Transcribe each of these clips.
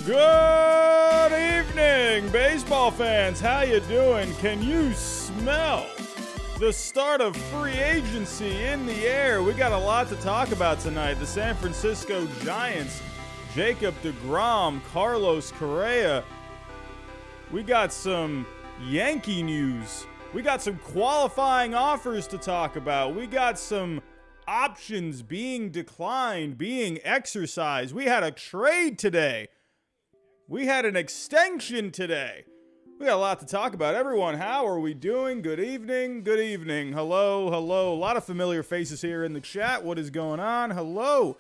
Good evening, baseball fans. How you doing? Can you smell the start of free agency in the air? We got a lot to talk about tonight. The San Francisco Giants, Jacob deGrom, Carlos Correa. We got some Yankee news. We got some qualifying offers to talk about. We got some options being declined, being exercised. We had a trade today. We had an extension today. We got a lot to talk about. Everyone, how are we doing? Good evening. Good evening. Hello, hello. A lot of familiar faces here in the chat. What is going on? Hello.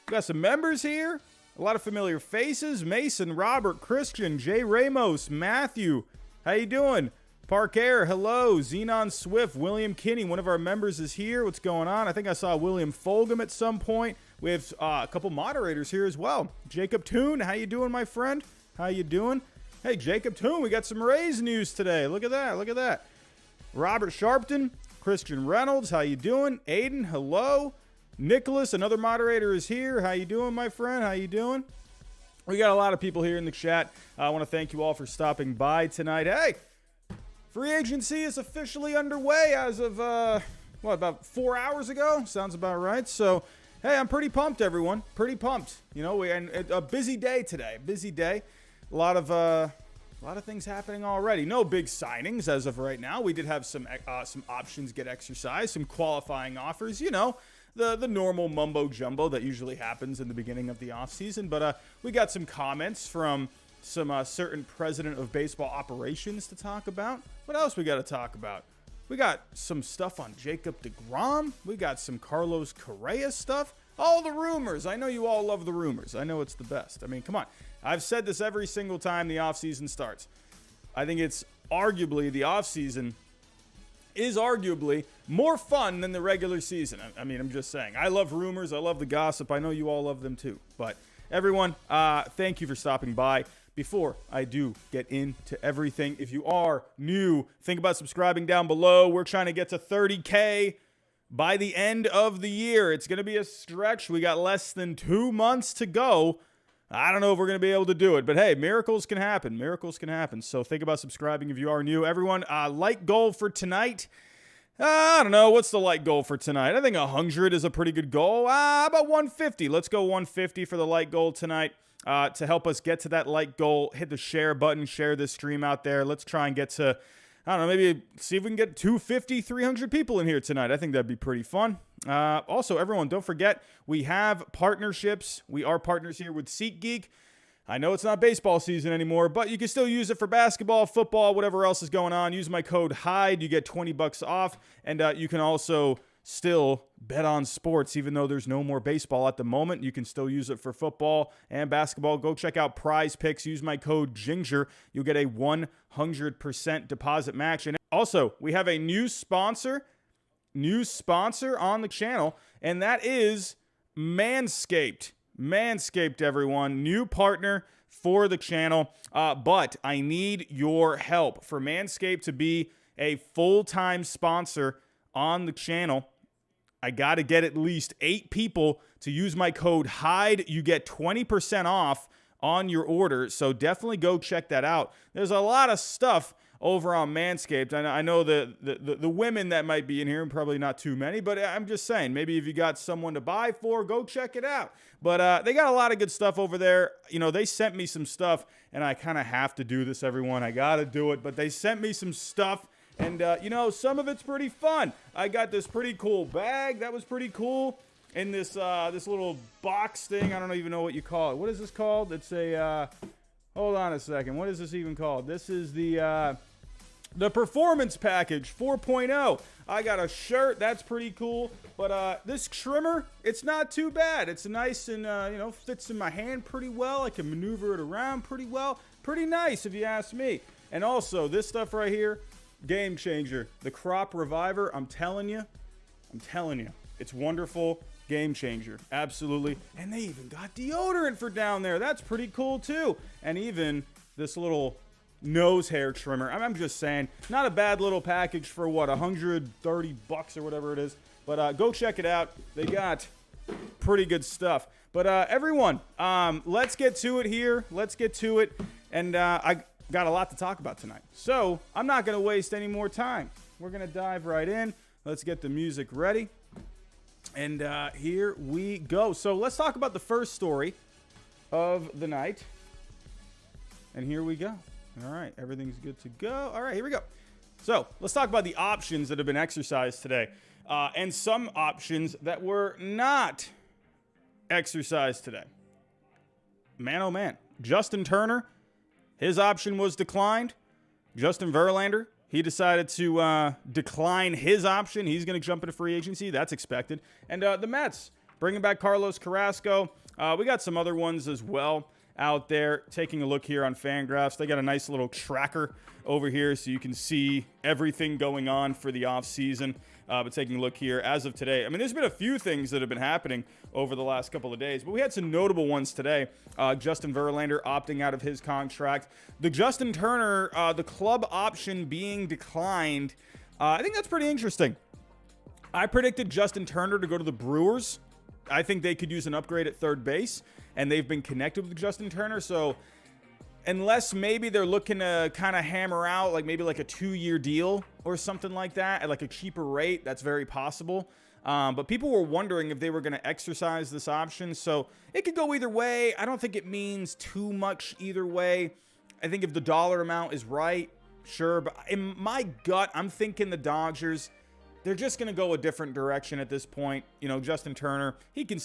We got some members here. A lot of familiar faces. Mason, Robert, Christian, Jay Ramos, Matthew. How you doing? Park Air, hello. Xenon Swift, William Kinney, one of our members is here. What's going on? I think I saw William Fulgham at some point. We have a couple moderators here as well. Jacob Toon, how you doing, my friend? How you doing? Hey, Jacob Toon, we got some Rays news today. Look at that. Look at that. Robert Sharpton, Christian Reynolds, how you doing? Aiden, hello. Nicholas, another moderator, is here. How you doing, my friend? How you doing? We got a lot of people here in the chat. I want to thank you all for stopping by tonight. Hey, free agency is officially underway as of, about 4 hours ago? Sounds about right. So, hey, I'm pretty pumped, everyone. Pretty pumped. You know, and a busy day today. Busy day. A lot of things happening already. No big signings as of right now. We did have some options get exercised, some qualifying offers. You know, the normal mumbo jumbo that usually happens in the beginning of the offseason. But we got some comments from some certain president of baseball operations to talk about. What else we got to talk about? We got some stuff on Jacob deGrom. We got some Carlos Correa stuff. All the rumors. I know you all love the rumors. I know it's the best. I mean, come on. I've said this every single time the offseason starts. I think it's arguably, the offseason is arguably more fun than the regular season. I mean, I'm just saying. I love rumors. I love the gossip. I know you all love them too. But everyone, thank you for stopping by. Before I do get into everything, if you are new, think about subscribing down below. We're trying to get to 30K by the end of the year. It's going to be a stretch. We got less than 2 months to go. I don't know if we're going to be able to do it, but hey, miracles can happen. Miracles can happen. So think about subscribing if you are new. Everyone, light goal for tonight. I don't know. What's the light goal for tonight? I think 100 is a pretty good goal. About 150. Let's go 150 for the light goal tonight. To help us get to that like goal, hit the share button, share this stream out there. Let's try and get to, I don't know, maybe see if we can get 250, 300 people in here tonight. I think that'd be pretty fun. Also, everyone, don't forget, we have partnerships. We are partners here with SeatGeek. I know it's not baseball season anymore, but you can still use it for basketball, football, whatever else is going on. Use my code HYDE. You get 20 bucks off, and you can also still bet on sports. Even though there's no more baseball at the moment, you can still use it for football and basketball. Go check out Prize Picks. Use my code GINGER. You'll get a 100% deposit match. And also, we have a new sponsor on the channel, and that is Manscaped. Manscaped, everyone. New partner for the channel. But I need your help for Manscaped to be a full-time sponsor on the channel. I got to get at least 8 people to use my code HYDE. You get 20% off on your order, so definitely go check that out. There's a lot of stuff over on Manscaped. I know the women that might be in here, probably not too many, but I'm just saying, maybe if you got someone to buy for, go check it out. But they got a lot of good stuff over there. You know, they sent me some stuff, and I kind of have to do this, everyone. I got to do it, but they sent me some stuff. And, you know, some of it's pretty fun. I got this pretty cool bag. That was pretty cool. And this this little box thing. I don't even know what you call it. What is this called? It's a, hold on a second. What is this even called? This is the Performance Package 4.0. I got a shirt. That's pretty cool. But this trimmer, it's not too bad. It's nice and, you know, fits in my hand pretty well. I can maneuver it around pretty well. Pretty nice, if you ask me. And also, this stuff right here, game changer. The Crop Reviver, I'm telling you, it's wonderful. Game changer. Absolutely. And they even got deodorant for down there. That's pretty cool too. And even this little nose hair trimmer. I'm just saying, not a bad little package for what, 130 bucks or whatever it is. But go check it out. They got pretty good stuff. But everyone, let's get to it here. Let's get to it. And I got a lot to talk about tonight. So I'm not going to waste any more time. We're going to dive right in. Let's get the music ready. And here we go. So let's talk about the first story of the night. And here we go. All right, everything's good to go. All right, here we go. So let's talk about the options that have been exercised today. And some options that were not exercised today. Man, oh man. Justin Turner, his option was declined. Justin Verlander, he decided to decline his option. He's going to jump into free agency. That's expected. And the Mets, bringing back Carlos Carrasco. We got some other ones as well out there. Taking a look here on Fangraphs. They got a nice little tracker over here so you can see everything going on for the offseason. But taking a look here as of today, I mean, there's been a few things that have been happening over the last couple of days, but we had some notable ones today. Justin Verlander opting out of his contract. The Justin Turner, the club option being declined. I think that's pretty interesting. I predicted Justin Turner to go to the Brewers. I think they could use an upgrade at third base, and they've been connected with Justin Turner. So unless maybe they're looking to kind of hammer out like maybe like a 2-year deal or something like that at like a cheaper rate, that's very possible. But people were wondering if they were going to exercise this option. So it could go either way. I don't think it means too much either way. I think if the dollar amount is right, sure. But in my gut, I'm thinking the Dodgers, they're just going to go a different direction at this point. You know, Justin Turner, he can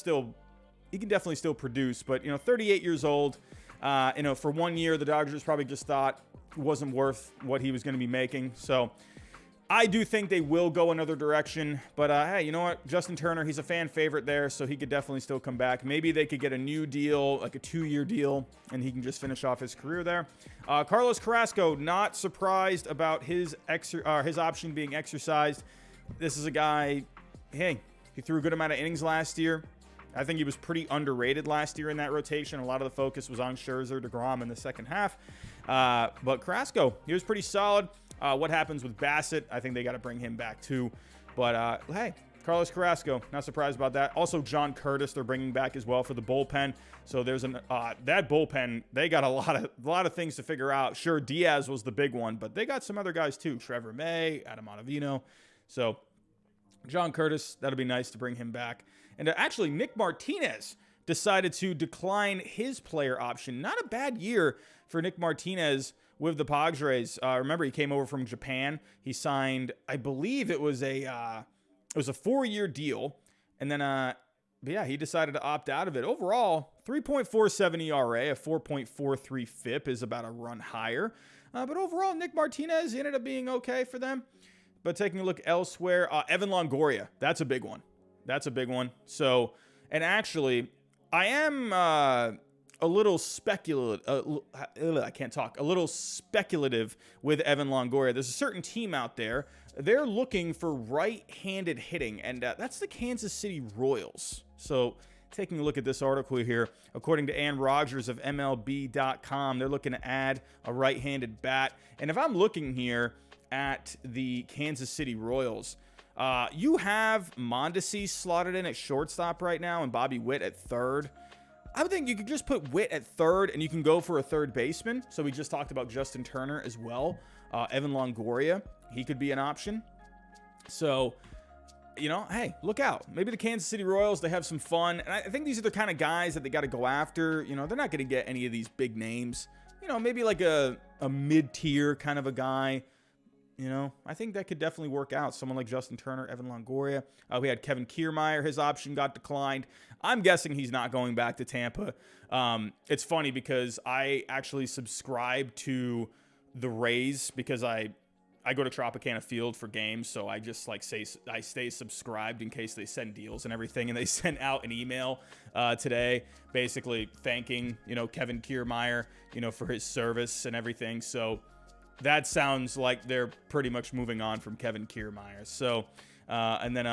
definitely still produce, but 38 years old. For 1 year, the Dodgers probably just thought it wasn't worth what he was going to be making. So I do think they will go another direction. But hey, you know what? Justin Turner, he's a fan favorite there, so he could definitely still come back. Maybe they could get a new deal, like a 2-year deal, and he can just finish off his career there. Carlos Carrasco, not surprised about his option being exercised. This is a guy, hey, he threw a good amount of innings last year. I think he was pretty underrated last year in that rotation. A lot of the focus was on Scherzer, deGrom in the second half. But Carrasco, he was pretty solid. What happens with Bassett? I think they got to bring him back too. But hey, Carlos Carrasco, not surprised about that. Also, John Curtis, they're bringing back as well for the bullpen. So there's that bullpen. They got a lot of things to figure out. Sure, Diaz was the big one, but they got some other guys too. Trevor May, Adam Ottavino. So John Curtis, that'll be nice to bring him back. And actually, Nick Martinez decided to decline his player option. Not a bad year for Nick Martinez with the Padres. Remember, he came over from Japan. He signed, I believe it was a 4-year deal. And then, but yeah, he decided to opt out of it. Overall, 3.47 ERA, a 4.43 FIP is about a run higher. But overall, Nick Martinez ended up being okay for them. But taking a look elsewhere, Evan Longoria, that's a big one. That's a big one. So, and actually, I am a little speculative. I can't talk. A little speculative with Evan Longoria. There's a certain team out there. They're looking for right-handed hitting, and that's the Kansas City Royals. So, taking a look at this article here, according to Ann Rogers of MLB.com, they're looking to add a right-handed bat. And if I'm looking here at the Kansas City Royals, you have Mondesi slotted in at shortstop right now and Bobby Witt at third. I would think you could just put Witt at third and you can go for a third baseman. So we just talked about Justin Turner as well. Evan Longoria, he could be an option. So, hey, look out. Maybe the Kansas City Royals, they have some fun. And I think these are the kind of guys that they got to go after. They're not going to get any of these big names. Maybe like a mid-tier kind of a guy. I think that could definitely work out. Someone like Justin Turner, Evan Longoria. We had Kevin Kiermaier. His option got declined. I'm guessing he's not going back to Tampa. It's funny because I actually subscribe to the Rays because I go to Tropicana Field for games. So I just I stay subscribed in case they send deals and everything. And they sent out an email today basically thanking, Kevin Kiermaier, for his service and everything. So that sounds like they're pretty much moving on from Kevin Kiermaier. So, and then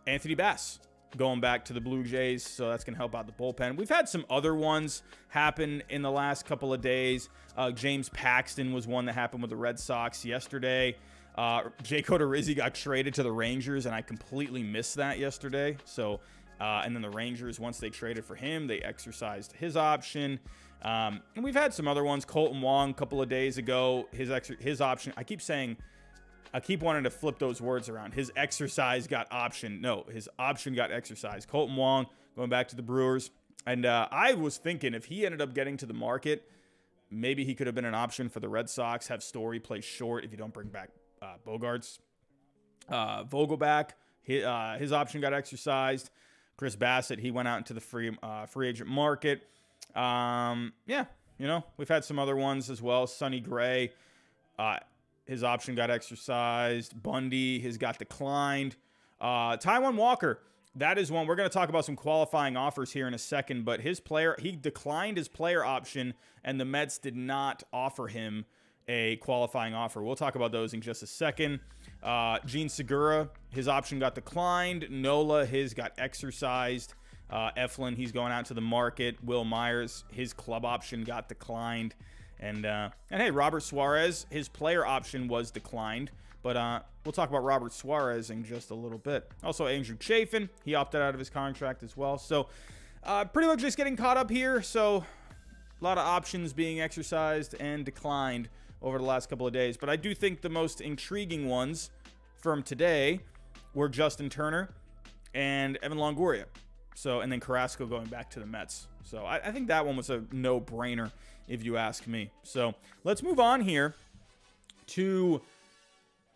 Anthony Bass going back to the Blue Jays. So that's going to help out the bullpen. We've had some other ones happen in the last couple of days. James Paxton was one that happened with the Red Sox yesterday. Jake Odorizzi got traded to the Rangers, and I completely missed that yesterday. So And then the Rangers, once they traded for him, they exercised his option. And we've had some other ones. Colton Wong a couple of days ago, his option. I keep wanting to flip those words around. His exercise got optioned. No, his option got exercised. Colton Wong going back to the Brewers. And I was thinking if he ended up getting to the market, maybe he could have been an option for the Red Sox. Have Story play short if you don't bring back Bogarts. Vogelback, his option got exercised. Chris Bassett, he went out into the free agent market. Yeah, we've had some other ones as well. Sonny Gray, his option got exercised. Bundy, his got declined. Taijuan Walker, that is one. We're going to talk about some qualifying offers here in a second, but he declined his player option, and the Mets did not offer him a qualifying offer. We'll talk about those in just a second. Gene Segura, his option got declined. Nola, his got exercised. Eflin, he's going out to the market. Will Myers, his club option got declined. And hey, Robert Suarez, his player option was declined. But we'll talk about Robert Suarez in just a little bit. Also, Andrew Chafin, he opted out of his contract as well. So pretty much just getting caught up here. So a lot of options being exercised and declined over the last couple of days. But I do think the most intriguing ones from today were Justin Turner and Evan Longoria. So, and then Carrasco going back to the Mets. So I think that one was a no-brainer if you ask me. So let's move on here to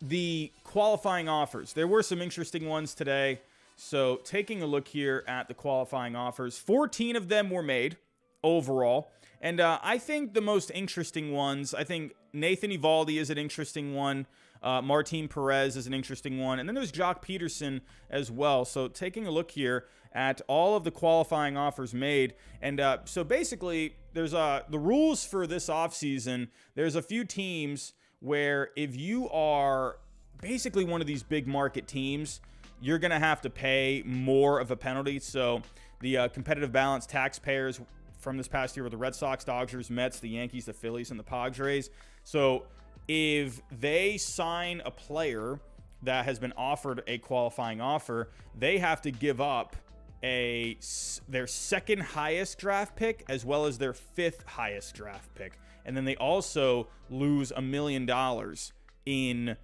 the qualifying offers. There were some interesting ones today. So taking a look here at the qualifying offers, 14 of them were made overall. And I think the most interesting ones, I think Nathan Eovaldi is an interesting one. Martin Perez is an interesting one. And then there's Jock Peterson as well. So taking a look here at all of the qualifying offers made. And so basically, there's the rules for this offseason. There's a few teams where if you are basically one of these big market teams, you're going to have to pay more of a penalty. So the competitive balance taxpayers from this past year were the Red Sox, Dodgers, Mets, the Yankees, the Phillies, and the Padres. So if they sign a player that has been offered a qualifying offer, they have to give up their second highest draft pick as well as their fifth highest draft pick. And then they also lose $1 million in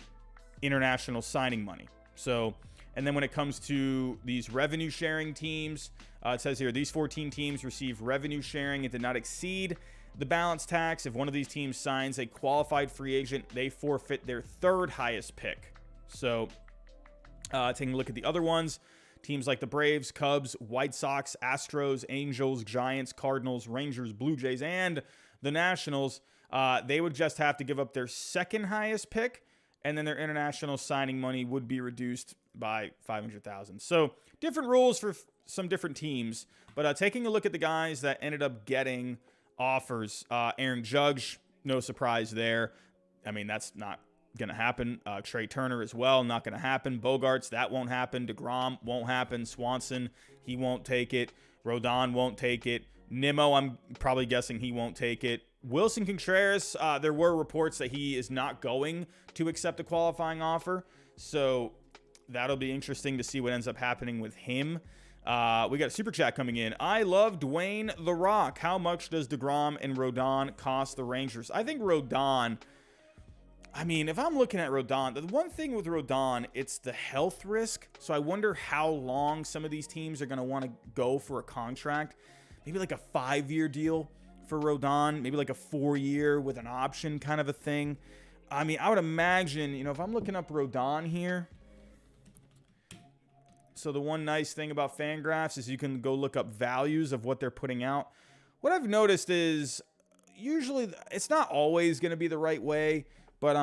international signing money. So, and then when it comes to these revenue sharing teams, it says here, these 14 teams receive revenue sharing. It did not exceed the balance tax. If one of these teams signs a qualified free agent, they forfeit their third highest pick. So taking a look at the other ones, teams like the Braves, Cubs, White Sox, Astros, Angels, Giants, Cardinals, Rangers, Blue Jays, and the Nationals, they would just have to give up their second highest pick, and then their international signing money would be reduced by $500,000. So different rules for some different teams. But taking a look at the guys that ended up getting offers, Aaron Judge, no surprise there. I mean, that's not going to happen. Trey Turner as well, not going to happen. Bogarts, that won't happen. deGrom won't happen. Swanson, he won't take it. Rodon won't take it. Nimmo, I'm probably guessing he won't take it. Wilson Contreras, there were reports that he is not going to accept a qualifying offer. So that'll be interesting to see what ends up happening with him. We got a super chat coming in. I love Dwayne The Rock. How much does deGrom and Rodon cost the Rangers? I think Rodon, I mean, if I'm looking at Rodon, the one thing with Rodon, it's the health risk. So I wonder how long some of these teams are going to want to go for a contract. Maybe like a 5-year deal for Rodon, maybe like a 4-year with an option kind of a thing. I mean, I would imagine, if I'm looking up Rodon here. So the one nice thing about Fangraphs is you can go look up values of what they're putting out. What I've noticed is usually it's not always going to be the right way, but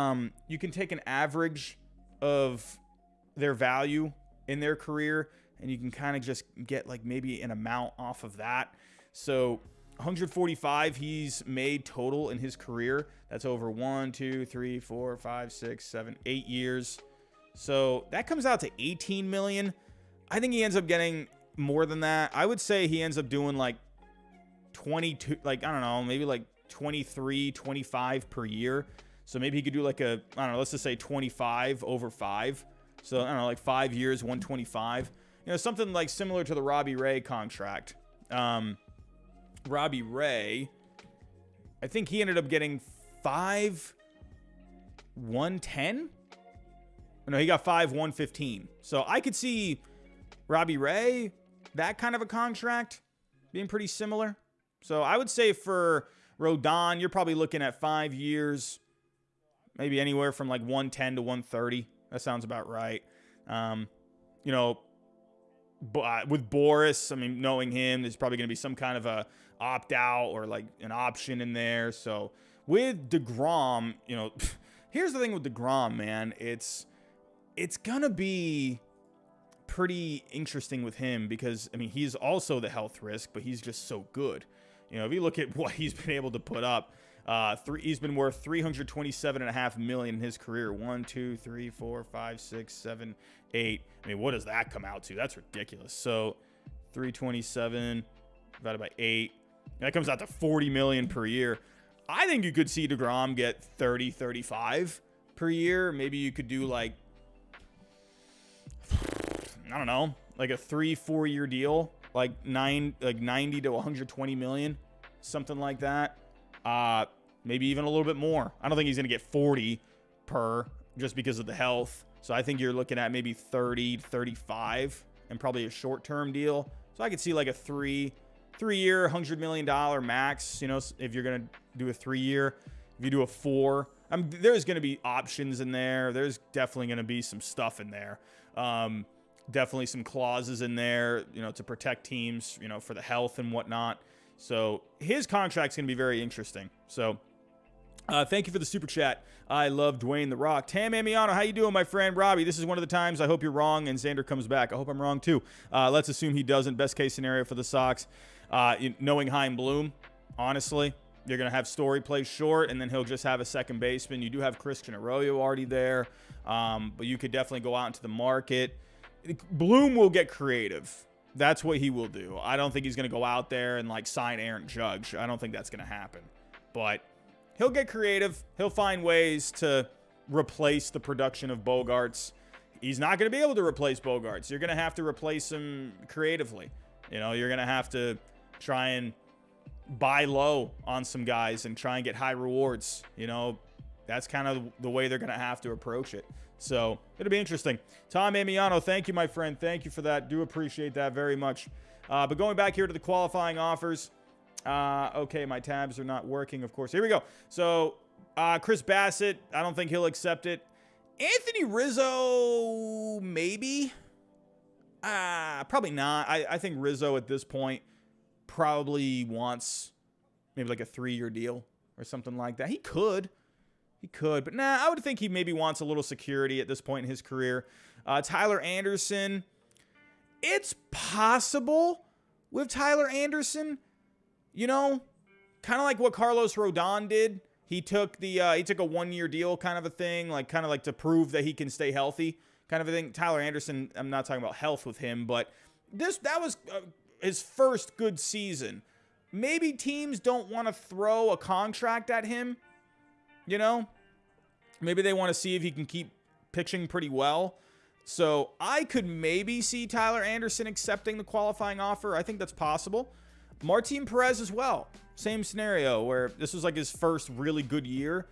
you can take an average of their value in their career and you can kind of just get like maybe an amount off of that. So 145 he's made total in his career. That's over 1, 2, 3, 4, 5, 6, 7, 8 years. So that comes out to 18 million. I think he ends up getting more than that. I would say he ends up doing like 22, like, I don't know, maybe like 23, 25 per year. So maybe he could do like I don't know, let's just say 25 over 5. So I don't know, like 5 years, 125. something like similar to the Robbie Ray contract. Robbie Ray, I think he ended up getting 5/110. No, he got 5/115. So I could see Robbie Ray, that kind of a contract, being pretty similar. So I would say for Rodon, you're probably looking at 5 years, maybe anywhere from like 110 to 130. That sounds about right. With Boris, I mean, knowing him, there's probably going to be some kind of a opt-out or like an option in there. So with deGrom, here's the thing with deGrom, man. It's going to be pretty interesting with him because, I mean, he's also the health risk, but he's just so good. If you look at what he's been able to put up, he's been worth $327.5 million in his career. 1, 2, 3, 4, 5, 6, 7, 8. I mean, what does that come out to? That's ridiculous. So 327 divided by 8. That comes out to $40 million per year. I think you could see deGrom get 30, 35 per year. Maybe you could do like, I don't know, like a 3-4 year deal, like 90 to 120 million, something like that. Maybe even a little bit more. I don't think he's going to get 40 per just because of the health. So I think you're looking at maybe 30, 35 and probably a short-term deal. So I could see like a 3-year, $100 million max, if you're going to do a 3-year. If you do a 4, there's going to be options in there. There's definitely going to be some stuff in there. Definitely some clauses in there, to protect teams, for the health and whatnot. So his contract's going to be very interesting. So thank you for the super chat. I love Dwayne The Rock. Tam Amiano, how you doing, my friend? Robbie, this is one of the times I hope you're wrong and Xander comes back. I hope I'm wrong, too. Let's assume he doesn't. Best case scenario for the Sox. Knowing Chaim Bloom, honestly, you're going to have Story play short, and then he'll just have a second baseman. You do have Christian Arroyo already there, but you could definitely go out into the market. Bloom will get creative. That's what he will do. I don't think he's going to go out there and like sign Aaron Judge. I don't think that's going to happen. But he'll get creative. He'll find ways to replace the production of Bogarts. He's not going to be able to replace Bogarts. You're going to have to replace him creatively. You're going to have to try and buy low on some guys and try and get high rewards. That's kind of the way they're going to have to approach it. So it'll be interesting. Tom Amiano, thank you, my friend. Thank you for that. Do appreciate that very much. But going back here to the qualifying offers. Okay, my tabs are not working, of course. Here we go. So Chris Bassett, I don't think he'll accept it. Anthony Rizzo, maybe. Probably not. I think Rizzo at this point probably wants maybe like a 3-year deal or something like that. He could, but I would think he maybe wants a little security at this point in his career. Tyler Anderson, it's possible with Tyler Anderson, kind of like what Carlos Rodon did. He took a 1-year deal kind of a thing, kind of to prove that he can stay healthy kind of a thing. Tyler Anderson, I'm not talking about health with him, but that was his first good season. Maybe teams don't want to throw a contract at him. Maybe they want to see if he can keep pitching pretty well. So I could maybe see Tyler Anderson accepting the qualifying offer. I think that's possible. Martin Perez as well. Same scenario where this was like his first really good year.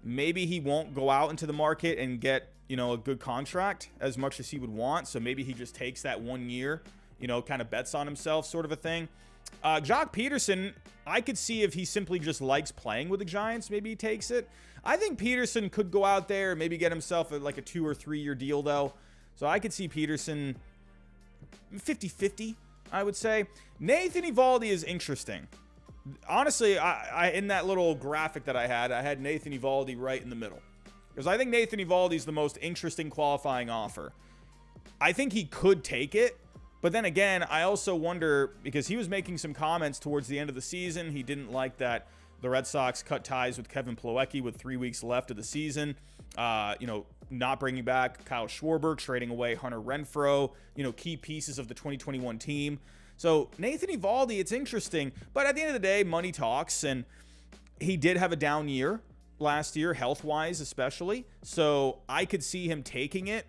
Maybe he won't go out into the market and get, a good contract as much as he would want. So maybe he just takes that 1 year, kind of bets on himself sort of a thing. Jock Peterson, I could see if he simply just likes playing with the Giants, maybe he takes it. I think Peterson could go out there and maybe get himself like a 2 or 3 year deal, though. So I could see Peterson 50-50, I would say. Nathan Eovaldi is interesting. Honestly, I in that little graphic that I had Nathan Eovaldi right in the middle. Because I think Nathan Eovaldi is the most interesting qualifying offer. I think he could take it. But then again, I also wonder, because he was making some comments towards the end of the season. He didn't like that the Red Sox cut ties with Kevin Plawecki with 3 weeks left of the season. Not bringing back Kyle Schwarber, trading away Hunter Renfroe, key pieces of the 2021 team. So Nathan Eovaldi, it's interesting. But at the end of the day, money talks. And he did have a down year last year, health-wise especially. So I could see him taking it.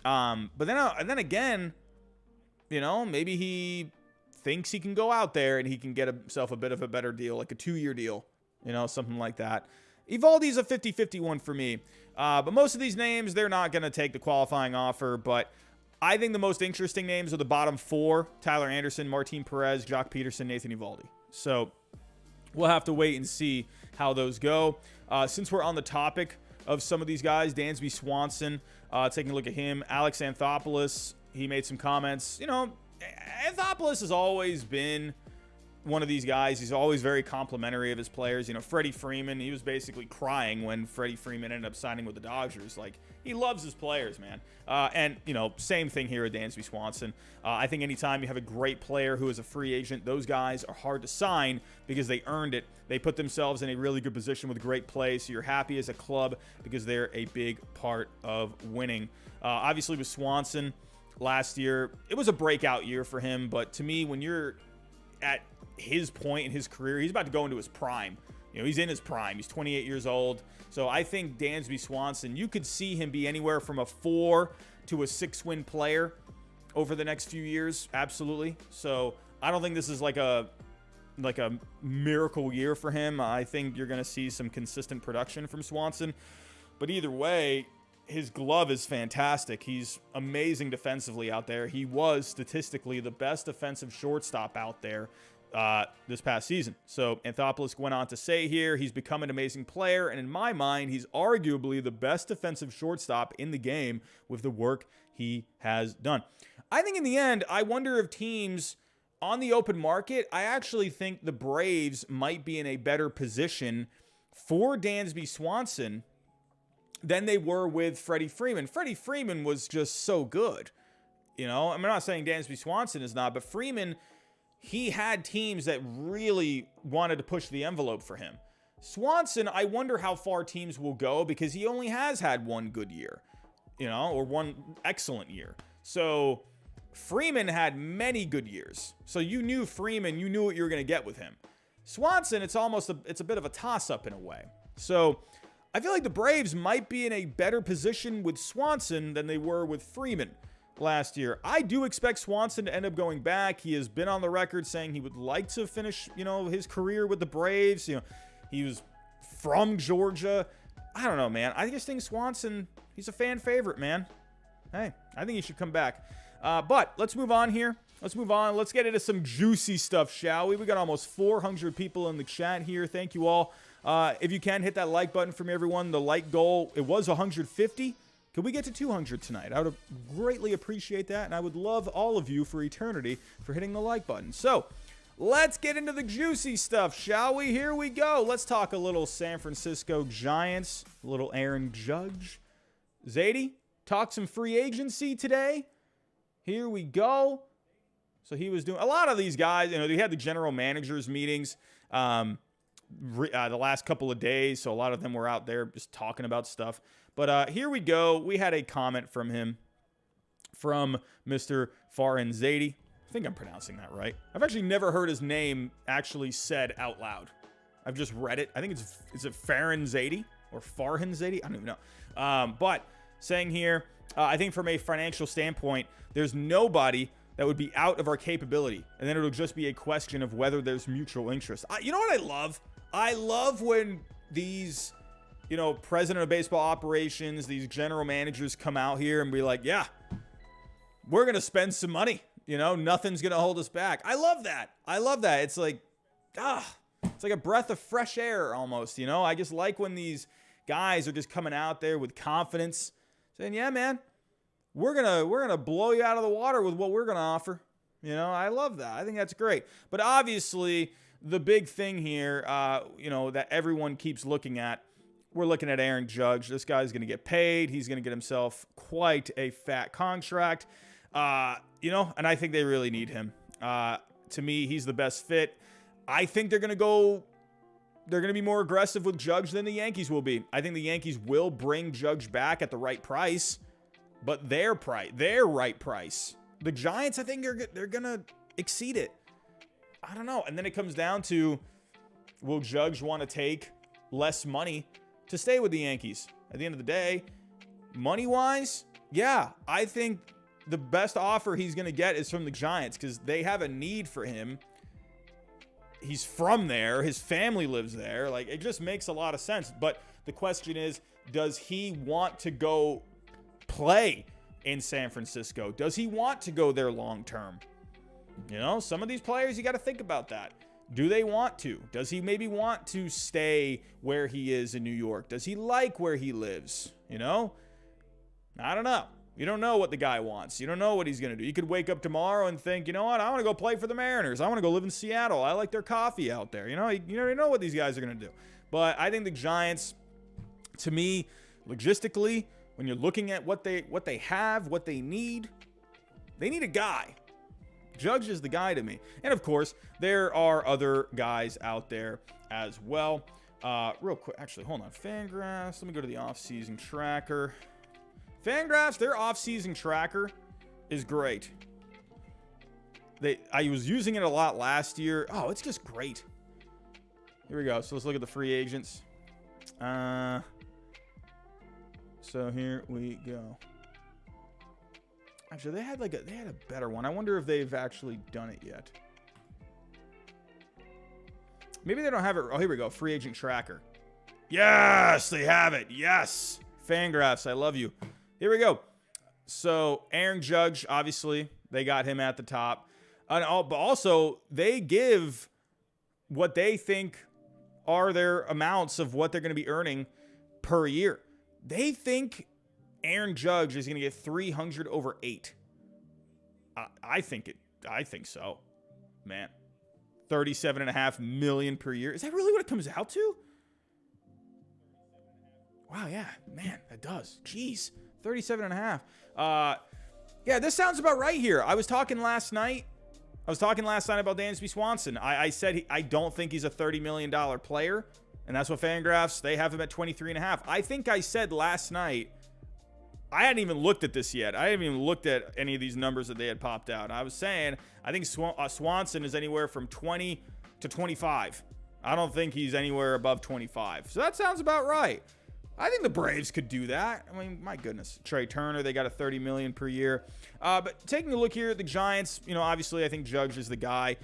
But then again, maybe he thinks he can go out there and he can get himself a bit of a better deal, like a 2-year deal, something like that. Evaldi's a 50-50 one for me. But most of these names, they're not going to take the qualifying offer. But I think the most interesting names are the bottom 4: Tyler Anderson, Martin Perez, Jock Peterson, Nathan Eovaldi. So we'll have to wait and see how those go. Since we're on the topic of some of these guys, Dansby Swanson, taking a look at him. Alex Anthopoulos, he made some comments. Anthopoulos has always been one of these guys. He's always very complimentary of his players. Freddie Freeman, he was basically crying when Freddie Freeman ended up signing with the Dodgers. Like, he loves his players, man. And same thing here with Dansby Swanson. I think anytime you have a great player who is a free agent, those guys are hard to sign because they earned it. They put themselves in a really good position with great play, so you're happy as a club because they're a big part of winning. Obviously, with Swanson, last year, it was a breakout year for him, but to me, when you're at his point in his career, he's about to go into his prime. He's in his prime. He's 28 years old. So I think Dansby Swanson, you could see him be anywhere from a 4 to a 6-win player over the next few years. Absolutely. So I don't think this is like a miracle year for him. I think you're going to see some consistent production from Swanson. But either way, his glove is fantastic. He's amazing defensively out there. He was statistically the best defensive shortstop out there this past season. So Anthopoulos went on to say here, he's become an amazing player, and in my mind, he's arguably the best defensive shortstop in the game with the work he has done. I think in the end, I wonder if teams on the open market, I actually think the Braves might be in a better position for Dansby Swanson than they were with Freddie Freeman. Freddie Freeman was just so good. I'm not saying Dansby Swanson is not, but Freeman, he had teams that really wanted to push the envelope for him. Swanson, I wonder how far teams will go because he only has had one good year, or one excellent year. So Freeman had many good years. So you knew Freeman, you knew what you were going to get with him. Swanson, it's a bit of a toss-up in a way. So I feel like the Braves might be in a better position with Swanson than they were with Freeman last year. I do expect Swanson to end up going back. He has been on the record saying he would like to finish, his career with the Braves. He was from Georgia. I don't know, man. I just think Swanson, he's a fan favorite, man. Hey, I think he should come back. But let's move on here. Let's move on. Let's get into some juicy stuff, shall we? We got almost 400 people in the chat here. Thank you all. If you can, hit that like button for me, everyone. The like goal, it was 150. Could we get to 200 tonight? I would greatly appreciate that, and I would love all of you for eternity for hitting the like button. So let's get into the juicy stuff, shall we? Here we go. Let's talk a little San Francisco Giants, a little Aaron Judge. Zaidi, talk some free agency today. Here we go. So he was doing a lot of these guys. They had the general managers meetings the last couple of days. So a lot of them were out there just talking about stuff. But here we go. We had a comment from him, from Mr. Farhan Zaidi. I think I'm pronouncing that right. I've actually never heard his name actually said out loud. I've just read it. I think is it Farhan Zaidi or Farhan Zaidi? I don't even know. But saying here, I think from a financial standpoint, there's nobody that would be out of our capability. And then it'll just be a question of whether there's mutual interest. You know what I love? I love when these, president of baseball operations, these general managers come out here and be like, yeah, we're going to spend some money. Nothing's going to hold us back. I love that. It's like, it's like a breath of fresh air almost, I just like when these guys are just coming out there with confidence saying, yeah, man, we're going to blow you out of the water with what we're going to offer. I love that. I think that's great. But obviously the big thing here, that everyone keeps looking at, we're looking at Aaron Judge. This guy's going to get paid. He's going to get himself quite a fat contract. And I think they really need him. To me, he's the best fit. I think they're going to be more aggressive with Judge than the Yankees will be. I think the Yankees will bring Judge back at the right price, but their right price. The Giants, I think they're going to exceed it. I don't know. And then it comes down to, will Judge want to take less money to stay with the Yankees? At the end of the day, money-wise, yeah, I think the best offer he's going to get is from the Giants because they have a need for him. He's from there. His family lives there. Like, it just makes a lot of sense. But the question is, does he want to go play in San Francisco? Does he want to go there long term? You know, some of these players, you got to think about that. Do they want to? Does he maybe want to stay where he is in New York? Does he like where he lives? You know, I don't know. You don't know what the guy wants. You don't know what he's going to do. You could wake up tomorrow and think, you know what? I want to go play for the Mariners. I want to go live in Seattle. I like their coffee out there. You know, you never know what these guys are going to do. But I think the Giants, to me, logistically, when you're looking at what they have, what they need a guy. Judge is the guy to me. And of course, there are other guys out there as well. Real quick, actually, hold on. Fangraphs. Let me go to the offseason tracker. Fangraphs, their offseason tracker is great. I was using it a lot last year. Oh, it's just great. Here we go. So let's look at the free agents. So here we go. Actually, they had a better one. I wonder if they've actually done it yet. Maybe they don't have it. Oh, here we go. Free agent tracker. Yes, they have it. Yes. Fangraphs, I love you. Here we go. So Aaron Judge, obviously, they got him at the top. But also, they give what they think are their amounts of what they're going to be earning per year. They think Aaron Judge is going to get 300 over 8. I think so. Man. $37.5 million per year. Is that really what it comes out to? Wow, yeah. Man, that does. Jeez. 37.5. Yeah, this sounds about right here. I was talking last night about Dansby Swanson. I said I don't think he's a $30 million player, and that's what Fangraphs, they have him at 23.5. I think I said last night, I hadn't even looked at this yet. I haven't even looked at any of these numbers that they had popped out. I was saying I think Swanson is anywhere from 20 to 25. I don't think he's anywhere above 25. So that sounds about right. I think the Braves could do that. I mean, my goodness. Trey Turner, they got a $30 million per year. But taking a look here at the Giants, you know, obviously I think Judge is the guy.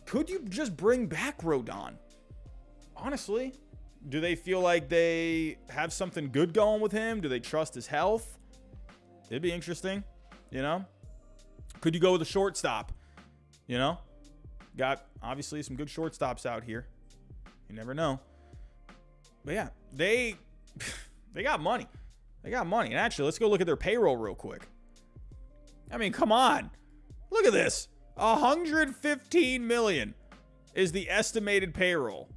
Could you just bring back Rodon? Honestly, do they feel like they have something good going with him? Do they trust his health? It'd be interesting, you know? Could you go with a shortstop? You know? Got, obviously, some good shortstops out here. You never know. But yeah, they got money. They got money. And actually, let's go look at their payroll real quick. I mean, come on. Look at this. $115 million is the estimated payroll.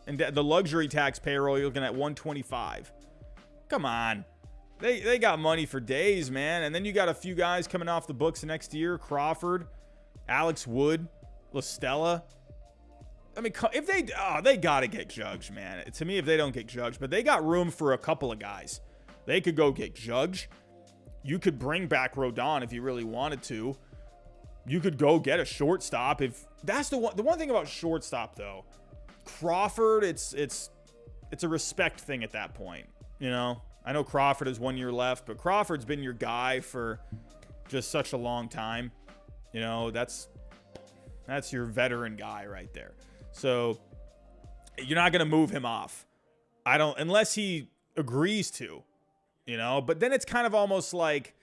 And the luxury tax payroll, you're looking at $125. Come on. They got money for days, man. And then you got a few guys coming off the books next year. Crawford, Alex Wood, La Stella. I mean, if they got to get Judge, man. To me, if they don't get Judge, but they got room for a couple of guys. They could go get Judge. You could bring back Rodon if you really wanted to. You could go get a shortstop. If that's the one thing about shortstop, though, Crawford, it's a respect thing at that point. You know, I know Crawford has 1 year left, but Crawford's been your guy for just such a long time. You know, that's your veteran guy right there. So you're not going to move him off. Unless he agrees to, you know, but then it's kind of almost like,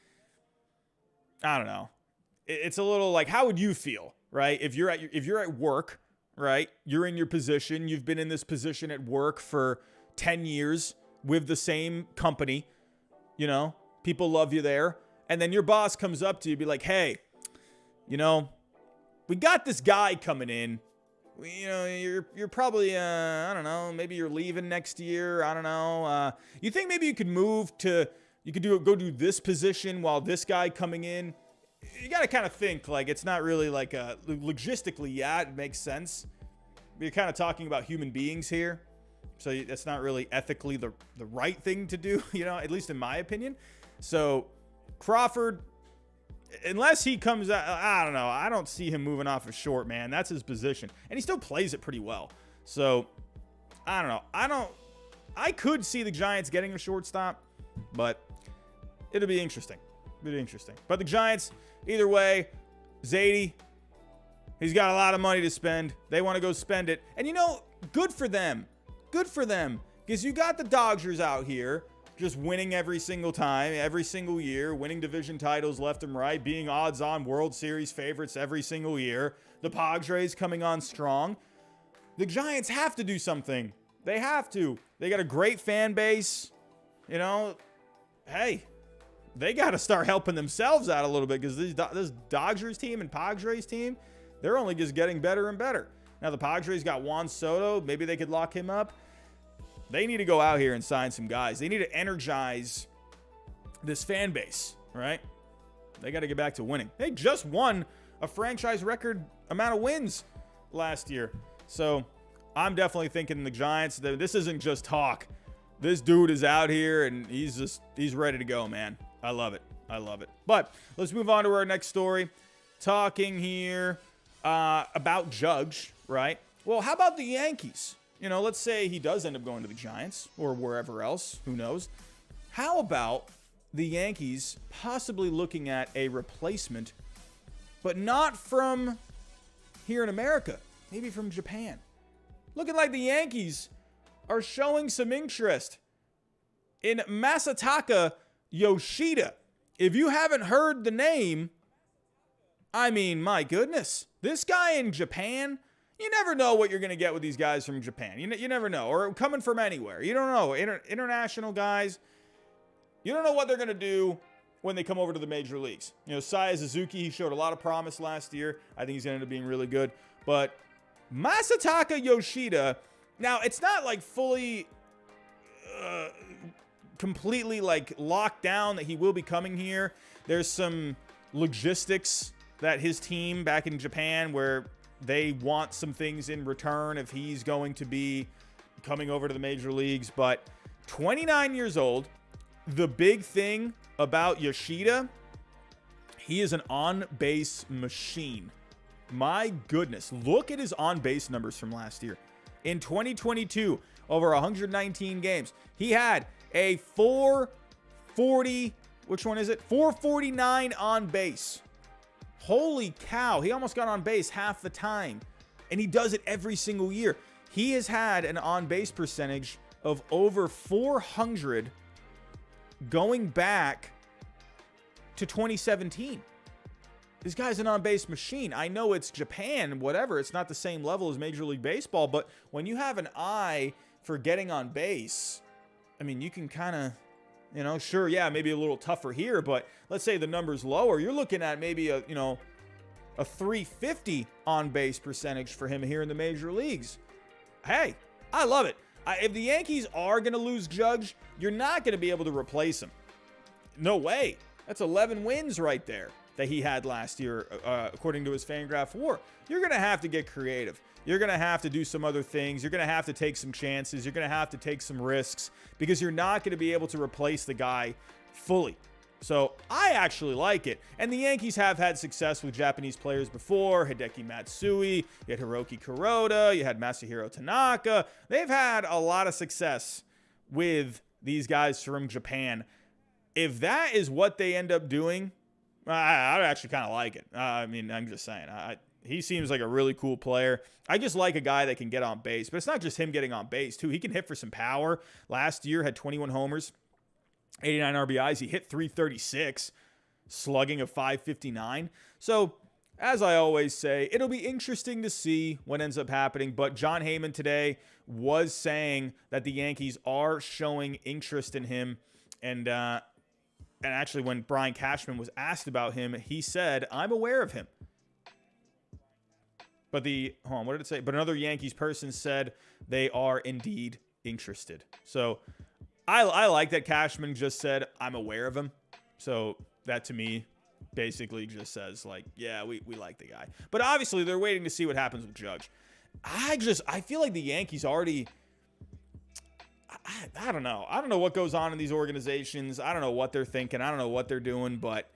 I don't know. It's a little like, how would you feel, right? If you're at work, right? You're in your position. You've been in this position at work for 10 years with the same company, you know, people love you there. And then your boss comes up to you and be like, hey, you know, we got this guy coming in. You know, you're probably, I don't know, maybe you're leaving next year. I don't know. You think maybe you could go do this position while this guy coming in? You got to kind of think like it's not really like logistically, yeah, it makes sense. You're kind of talking about human beings here. So that's not really ethically the right thing to do, you know, at least in my opinion. So Crawford, unless he comes out, I don't know. I don't see him moving off of short, man. That's his position. And he still plays it pretty well. So, I don't know. I could see the Giants getting a shortstop, but it'll be interesting. Pretty interesting. But the Giants, either way, Zaidi, he's got a lot of money to spend. They want to go spend it. And, you know, good for them. Good for them. Because you got the Dodgers out here just winning every single time, every single year, winning division titles left and right, being odds-on World Series favorites every single year. The Padres coming on strong. The Giants have to do something. They have to. They got a great fan base. You know, hey, they got to start helping themselves out a little bit, because this Dodgers team and Padres team, they're only just getting better and better. Now, the Padres got Juan Soto. Maybe they could lock him up. They need to go out here and sign some guys. They need to energize this fan base, right? They got to get back to winning. They just won a franchise record amount of wins last year. So I'm definitely thinking the Giants, this isn't just talk. This dude is out here and he's ready to go, man. I love it. I love it. But let's move on to our next story. Talking here about Judge, right? Well, how about the Yankees? You know, let's say he does end up going to the Giants or wherever else. Who knows? How about the Yankees possibly looking at a replacement, but not from here in America, maybe from Japan? Looking like the Yankees are showing some interest in Masataka Yoshida. If you haven't heard the name, I mean, my goodness, this guy in Japan, you never know what you're going to get with these guys from Japan. You never know. Or coming from anywhere. You don't know. International guys, you don't know what they're going to do when they come over to the major leagues. You know, Saya Suzuki, he showed a lot of promise last year. I think he's going to end up being really good. But Masataka Yoshida, now it's not like fully, completely like locked down that he will be coming here. There's some logistics that his team back in Japan where they want some things in return if he's going to be coming over to the major leagues. But 29 years old, the big thing about Yoshida, he is an on-base machine. My goodness, look at his on-base numbers from last year. In 2022, over 119 games, he had a 440, which one is it? 449 on base. Holy cow, he almost got on base half the time. And he does it every single year. He has had an on-base percentage of over 400 going back to 2017. This guy's an on-base machine. I know it's Japan, whatever. It's not the same level as Major League Baseball, but when you have an eye for getting on base, I mean, you can kind of, you know, sure, yeah, maybe a little tougher here, but let's say the number's lower. You're looking at maybe a 350 on-base percentage for him here in the major leagues. Hey, I love it. If the Yankees are going to lose Judge, you're not going to be able to replace him. No way. That's 11 wins right there that he had last year, according to his Fangraph WAR. You're going to have to get creative. You're going to have to do some other things. You're going to have to take some chances. You're going to have to take some risks because you're not going to be able to replace the guy fully. So I actually like it. And the Yankees have had success with Japanese players before. Hideki Matsui, you had Hiroki Kuroda, you had Masahiro Tanaka. They've had a lot of success with these guys from Japan. If that is what they end up doing, I actually kind of like it. I mean, I'm just saying. He seems like a really cool player. I just like a guy that can get on base. But it's not just him getting on base, too. He can hit for some power. Last year, had 21 homers, 89 RBIs. He hit 336, slugging of 559. So, as I always say, it'll be interesting to see what ends up happening. But John Heyman today was saying that the Yankees are showing interest in him. And actually, when Brian Cashman was asked about him, he said, I'm aware of him. But what did it say? But another Yankees person said they are indeed interested. So I like that Cashman just said, I'm aware of him. So that to me basically just says like, yeah, we like the guy. But obviously they're waiting to see what happens with Judge. I feel like the Yankees already, I don't know. I don't know what goes on in these organizations. I don't know what they're thinking. I don't know what they're doing, but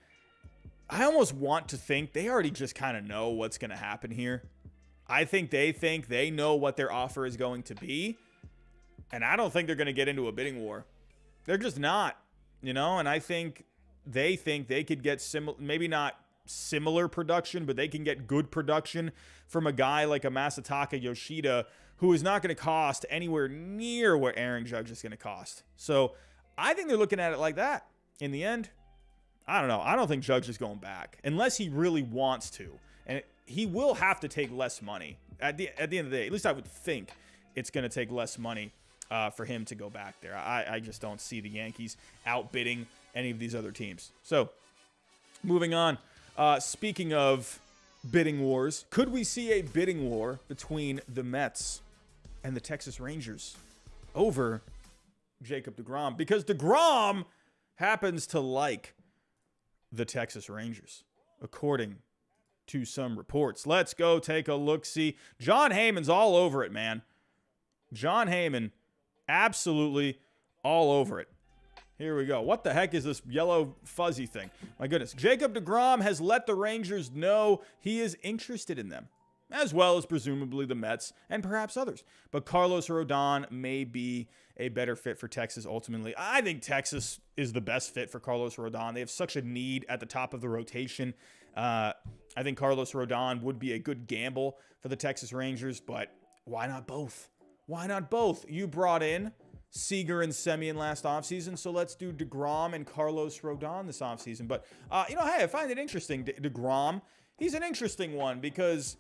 I almost want to think they already just kind of know what's going to happen here. I think they know what their offer is going to be, and I don't think they're going to get into a bidding war. They're just not, and I think they think they could get maybe not similar production, but they can get good production from a guy like a Masataka Yoshida, who is not going to cost anywhere near what Aaron Judge is going to cost. So I think they're looking at it like that. In the end, I don't know. I don't think Judge is going back unless he really wants to. And he will have to take less money at the end of the day. At least I would think it's going to take less money for him to go back there. I just don't see the Yankees outbidding any of these other teams. So moving on. Speaking of bidding wars, could we see a bidding war between the Mets and the Texas Rangers over Jacob deGrom? Because deGrom happens to like the Texas Rangers, according to some reports. Let's go take a look-see. John Heyman's all over it, man. John Heyman, absolutely all over it. Here we go. What the heck is this yellow fuzzy thing? My goodness. Jacob deGrom has let the Rangers know he is interested in them, as well as presumably the Mets and perhaps others. But Carlos Rodon may be a better fit for Texas ultimately. I think Texas is the best fit for Carlos Rodon. They have such a need at the top of the rotation. I think Carlos Rodon would be a good gamble for the Texas Rangers, but why not both? Why not both? You brought in Seager and Semien last offseason, so let's do deGrom and Carlos Rodon this offseason. But, hey, I find it interesting. deGrom, he's an interesting one because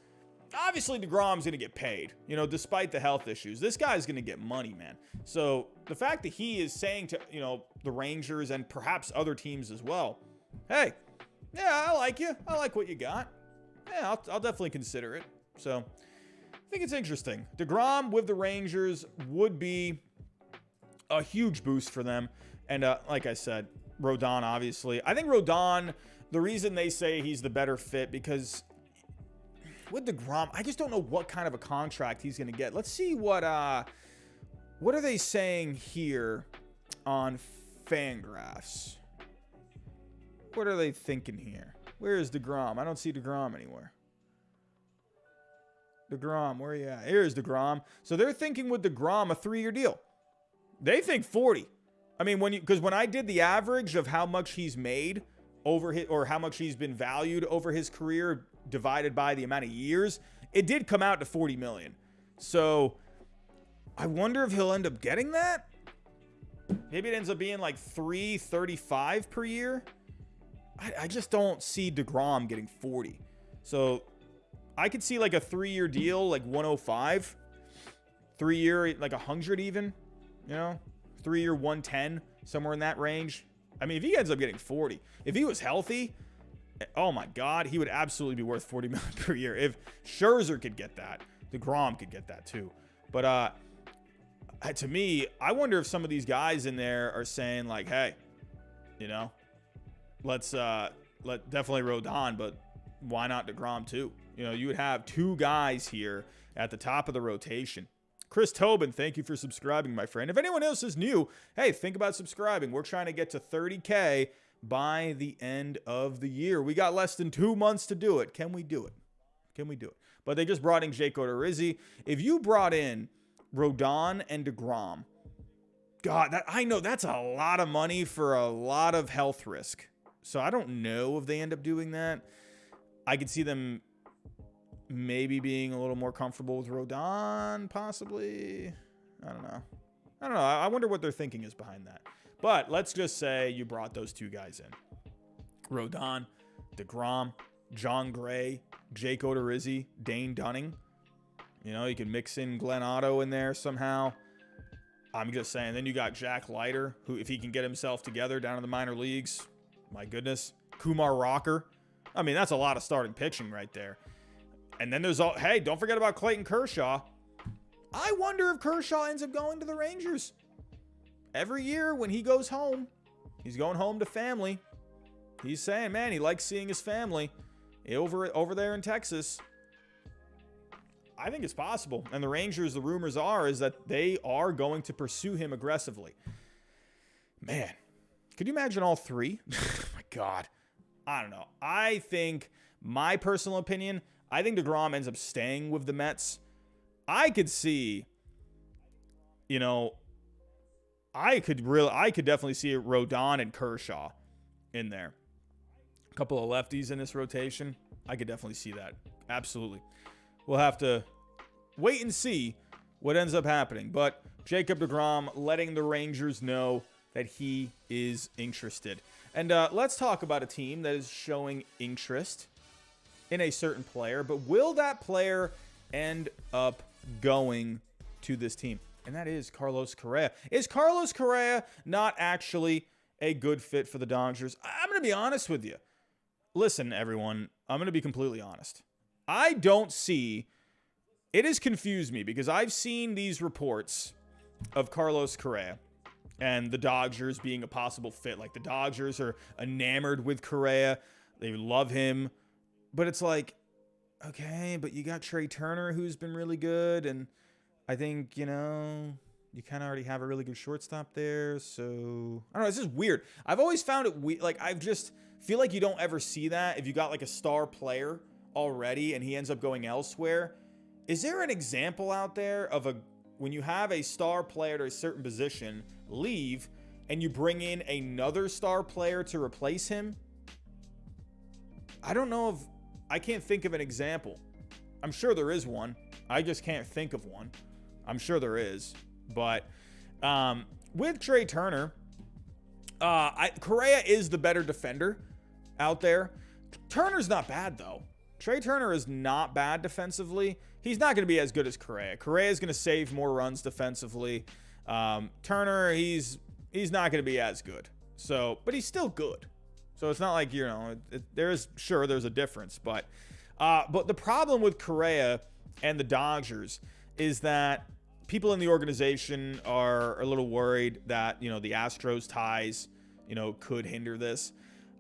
obviously deGrom's going to get paid, despite the health issues. This guy's going to get money, man. So the fact that he is saying to, the Rangers and perhaps other teams as well, hey, yeah, I like you. I like what you got. Yeah, I'll definitely consider it. So I think it's interesting. deGrom with the Rangers would be a huge boost for them. And like I said, Rodon, obviously. I think Rodon, the reason they say he's the better fit, because with deGrom, I just don't know what kind of a contract he's going to get. Let's see what are they saying here on Fangraphs. What are they thinking here? Where is deGrom? I don't see deGrom anywhere. deGrom, where are you at? Here's deGrom. So they're thinking with deGrom a 3-year deal. They think 40. I mean, when I did the average of how much he's made over his, or how much he's been valued over his career divided by the amount of years, it did come out to 40 million. So I wonder if he'll end up getting that. Maybe it ends up being like $335 per year. I just don't see deGrom getting 40. So I could see like a 3-year deal, like 105, 3-year, like 100 even, 3-year 110, somewhere in that range. I mean, if he ends up getting 40, if he was healthy, oh my God, he would absolutely be worth 40 million per year. If Scherzer could get that, deGrom could get that too. But to me, I wonder if some of these guys in there are saying like, hey, let's let definitely Rodon, but why not deGrom too? You would have 2 guys here at the top of the rotation. Chris Tobin, thank you for subscribing, my friend. If anyone else is new, hey, think about subscribing. We're trying to get to 30K by the end of the year. We got less than 2 months to do it. Can we do it? Can we do it? But they just brought in Jake Odorizzi. If you brought in Rodon and deGrom, God, I know that's a lot of money for a lot of health risk. So I don't know if they end up doing that. I could see them maybe being a little more comfortable with Rodon, possibly. I don't know. I wonder what their thinking is behind that. But let's just say you brought those 2 guys in. Rodon, deGrom, John Gray, Jake Odorizzi, Dane Dunning. You can mix in Glenn Otto in there somehow. I'm just saying. Then you got Jack Leiter, who, if he can get himself together down in the minor leagues, my goodness. Kumar Rocker. I mean, that's a lot of starting pitching right there. And then there's hey, don't forget about Clayton Kershaw. I wonder if Kershaw ends up going to the Rangers. Every year when he goes home, he's going home to family. He's saying, man, he likes seeing his family over there in Texas. I think it's possible. And the Rangers, the rumors is that they are going to pursue him aggressively. Man, could you imagine all 3? Oh my God. I don't know. I think, my personal opinion, I think deGrom ends up staying with the Mets. I could see, I could definitely see Rodon and Kershaw in there. A couple of lefties in this rotation. I could definitely see that. Absolutely. We'll have to wait and see what ends up happening. But Jacob deGrom letting the Rangers know that he is interested. And let's talk about a team that is showing interest in a certain player. But will that player end up going to this team? And that is Carlos Correa. Is Carlos Correa not actually a good fit for the Dodgers? I'm going to be honest with you. Listen, everyone, I'm going to be completely honest. I don't see... It has confused me because I've seen these reports of Carlos Correa and the Dodgers being a possible fit. Like, the Dodgers are enamored with Correa. They love him. But it's like, okay, but you got Trey Turner, who's been really good. And I think, you know, you kind of already have a really good shortstop there. So, I don't know. It's just weird. I've always found it weird. Like, I've just feel like you don't ever see that if you got, like, a star player already and he ends up going elsewhere. Is there an example out there of when you have a star player at a certain position leave and you bring in another star player to replace him? I don't know if I can't think of an example. I'm sure there is one. I just can't think of one. I'm sure there is. But with Trey Turner, Correa is the better defender out there. Turner's not bad, though. Trey Turner is not bad defensively. He's not going to be as good as Correa. Correa is going to save more runs defensively. Turner, he's not going to be as good. So, but he's still good. So it's not like, you know, there's a difference. But the problem with Correa and the Dodgers is that people in the organization are a little worried that, you know, the Astros ties, you know, could hinder this.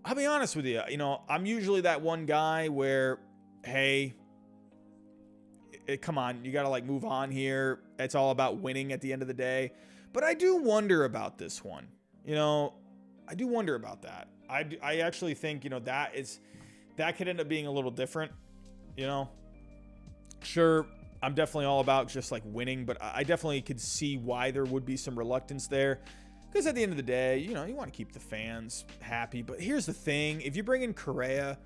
I'll be honest with you. You know, I'm usually that one guy where, hey, come on, you got to like move on here. It's all about winning at the end of the day. But I do wonder about this one. You know, I do wonder about that. I actually think, you know, that could end up being a little different. You know, sure, I'm definitely all about just like winning, but I definitely could see why there would be some reluctance there. Because at the end of the day, you know, you want to keep the fans happy. But here's the thing. If you bring in Correa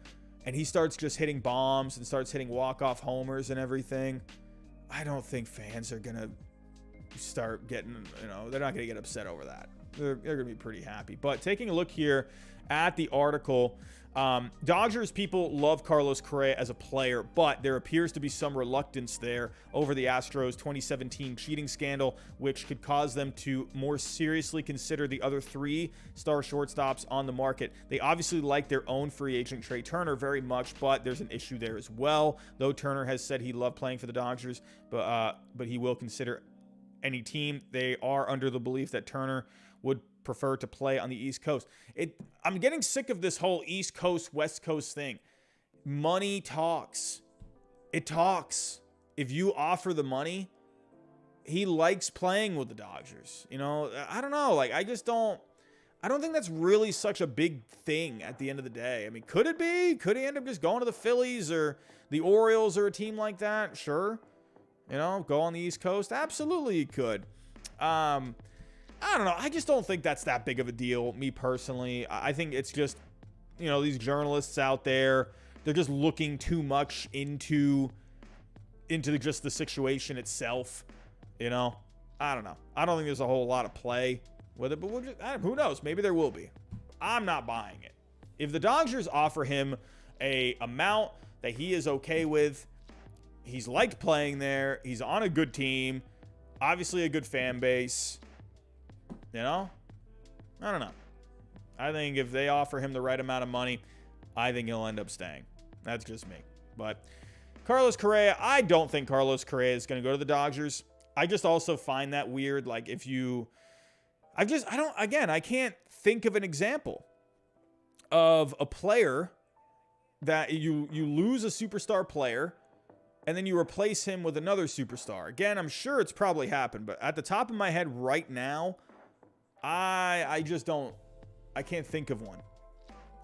and he starts just hitting bombs and starts hitting walk-off homers and everything, I don't think fans are going to start getting, you know, they're not going to get upset over that. They're going to be pretty happy. But taking a look here at the article, Dodgers people love Carlos Correa as a player, but there appears to be some reluctance there over the Astros 2017 cheating scandal, which could cause them to more seriously consider the other 3 star shortstops on the market. They obviously like their own free agent Trey Turner very much, but there's an issue there as well. Though Turner has said he loved playing for the Dodgers, but he will consider any team. They are under the belief that Turner would prefer to play on the East Coast. I'm getting sick of this whole East Coast, West Coast thing. Money talks. It talks. If you offer the money, he likes playing with the Dodgers. You know, I don't know. Like, I don't think that's really such a big thing at the end of the day. I mean, could it be? Could he end up just going to the Phillies or the Orioles or a team like that? Sure. You know, go on the East Coast. Absolutely he could. I don't know. I just don't think that's that big of a deal, me personally. I think it's just, you know, these journalists out there, they're just looking too much into just the situation itself. You know, I don't know. I don't think there's a whole lot of play with it, but who knows? Maybe there will be. I'm not buying it. If the Dodgers offer him a amount that he is okay with, he's liked playing there, he's on a good team, obviously a good fan base. You know, I don't know. I think if they offer him the right amount of money, I think he'll end up staying. That's just me. But Carlos Correa, I don't think Carlos Correa is going to go to the Dodgers. I just also find that weird. Like, I can't think of an example of a player that you lose a superstar player and then you replace him with another superstar. Again, I'm sure it's probably happened, but at the top of my head right now, I can't think of one.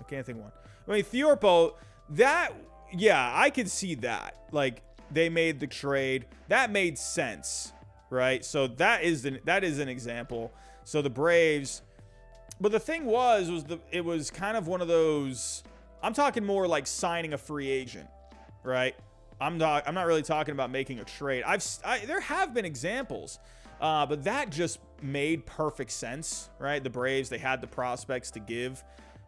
I mean, Thiorpo, I could see that. Like, they made the trade. That made sense, right? So that is an example. So the Braves But the thing was it was kind of one of those. I'm talking more like signing a free agent, right? I'm not really talking about making a trade. There have been examples, but that just made perfect sense, right? The Braves, they had the prospects to give.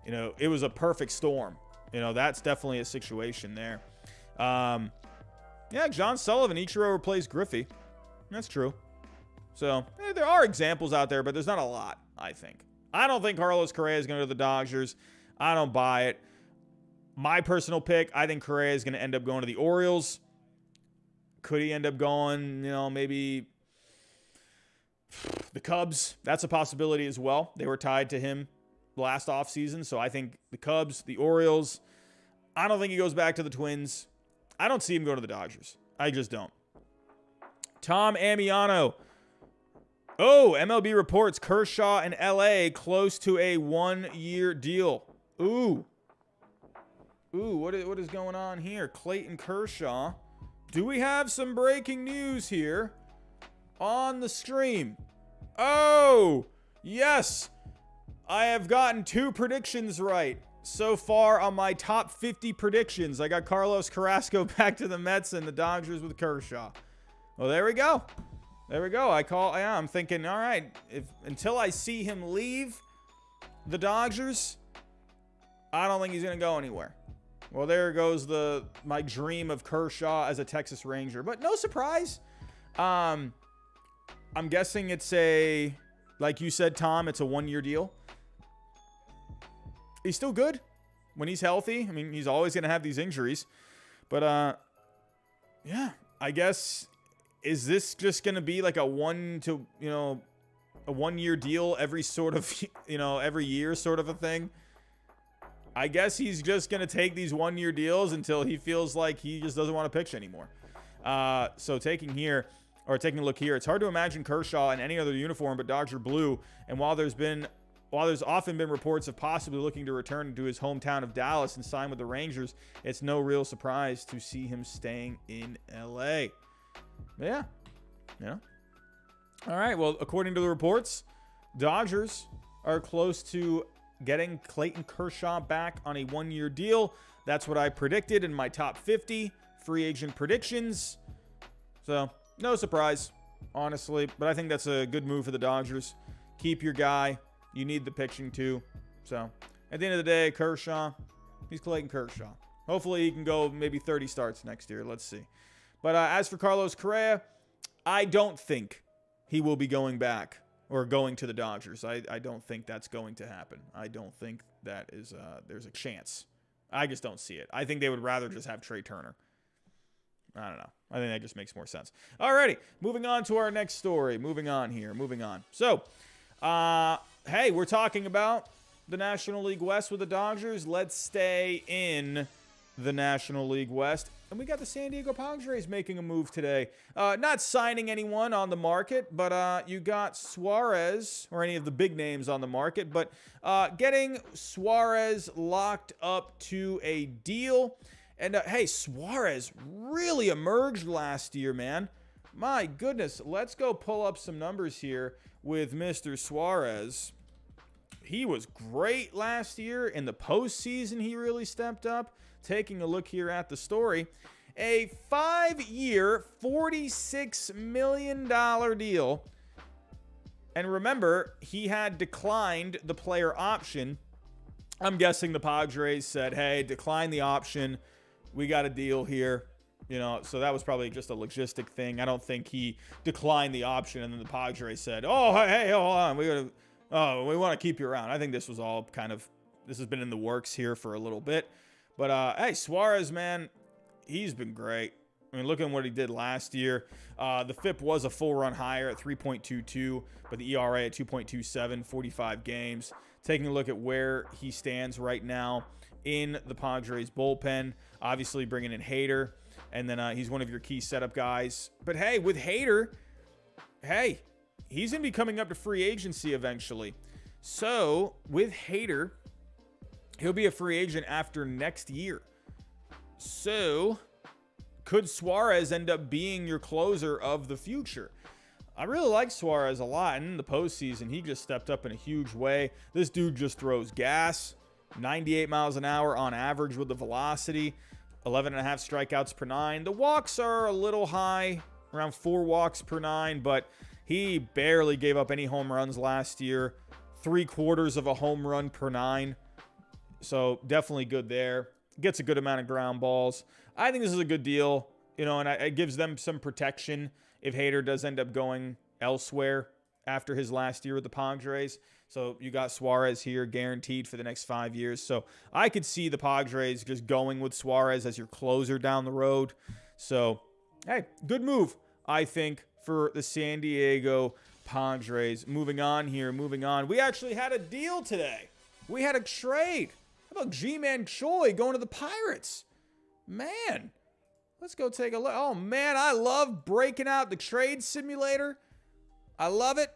You know, it was a perfect storm. You know, that's definitely a situation there. Yeah, John Sullivan, Ichiro replaced Griffey. That's true. So, there are examples out there, but there's not a lot, I think. I don't think Carlos Correa is going to go to the Dodgers. I don't buy it. My personal pick, I think Correa is going to end up going to the Orioles. Could he end up going, you know, maybe the Cubs? That's a possibility as well. They were tied to him last offseason, so I think the Cubs, the Orioles. I don't think he goes back to the Twins. I don't see him going to the Dodgers. I just don't. Tom Amiano. Oh, MLB reports Kershaw in LA close to a 1-year deal. Ooh, what is going on here? Clayton Kershaw. Do we have some breaking news here on the stream? Oh, yes. I have gotten 2 predictions right so far on my top 50 predictions. I got Carlos Carrasco back to the Mets and the Dodgers with Kershaw. Well, there we go. There we go. I'm thinking, all right, until I see him leave the Dodgers, I don't think he's going to go anywhere. Well, there goes my dream of Kershaw as a Texas Ranger. But no surprise. I'm guessing it's like you said, Tom, it's a 1-year deal. He's still good when he's healthy. I mean, he's always going to have these injuries. But, yeah, I guess, is this just going to be like a 1-year deal every sort of, every year sort of a thing? I guess he's just going to take these 1-year deals until he feels like he just doesn't want to pitch anymore. So taking a look here, it's hard to imagine Kershaw in any other uniform but Dodger blue. And while there's often been reports of possibly looking to return to his hometown of Dallas and sign with the Rangers, it's no real surprise to see him staying in LA. But yeah. All right. Well, according to the reports, Dodgers are close to getting Clayton Kershaw back on a 1-year deal. That's what I predicted in my top 50 free agent predictions. So, no surprise, honestly. But I think that's a good move for the Dodgers. Keep your guy. You need the pitching too. So, at the end of the day, Kershaw, he's Clayton Kershaw. Hopefully, he can go maybe 30 starts next year. Let's see. But as for Carlos Correa, I don't think he will be going back or going to the Dodgers. I don't think that's going to happen. I don't think that is there's a chance. I just don't see it. I think they would rather just have Trey Turner. I don't know. I think that just makes more sense. Alrighty, moving on to our next story. Moving on. So, hey, we're talking about the National League West with the Dodgers. Let's stay in the National League West. And we got the San Diego Padres making a move today. Not signing anyone on the market, but you got Suarez, or any of the big names on the market, but getting Suarez locked up to a deal. And hey, Suarez really emerged last year, man. My goodness, let's go pull up some numbers here with Mr. Suarez. He was great last year. In the postseason, he really stepped up. Taking a look here at the story, a 5-year, $46 million deal. And remember, he had declined the player option. I'm guessing the Padres said, hey, decline the option. We got a deal here. So that was probably just a logistic thing. I don't think he declined the option and then the Padres said, oh, hey, hold on. We want to keep you around. I think this was all this has been in the works here for a little bit. But, hey, Suarez, man, he's been great. I mean, look at what he did last year. The FIP was a full run higher at 3.22, but the ERA at 2.27, 45 games. Taking a look at where he stands right now in the Padres bullpen, obviously bringing in Hader, and then he's one of your key setup guys. But, hey, with Hader, he's going to be coming up to free agency eventually. So, with Hader, he'll be a free agent after next year. So, could Suarez end up being your closer of the future? I really like Suarez a lot. And in the postseason, he just stepped up in a huge way. This dude just throws gas. 98 miles an hour on average with the velocity. 11.5 strikeouts per 9. The walks are a little high, around 4 walks per 9, but he barely gave up any home runs last year. 3/4 of a home run per 9. So definitely good there. Gets a good amount of ground balls. I think this is a good deal, and it gives them some protection if Hader does end up going elsewhere after his last year with the Padres. So you got Suarez here guaranteed for the next 5 years. So I could see the Padres just going with Suarez as your closer down the road. So, hey, good move, I think, for the San Diego Padres. Moving on. We actually had a deal today. We had a trade. How about Ji Man Choi going to the Pirates? Man, let's go take a look. Oh, man, I love breaking out the trade simulator. I love it.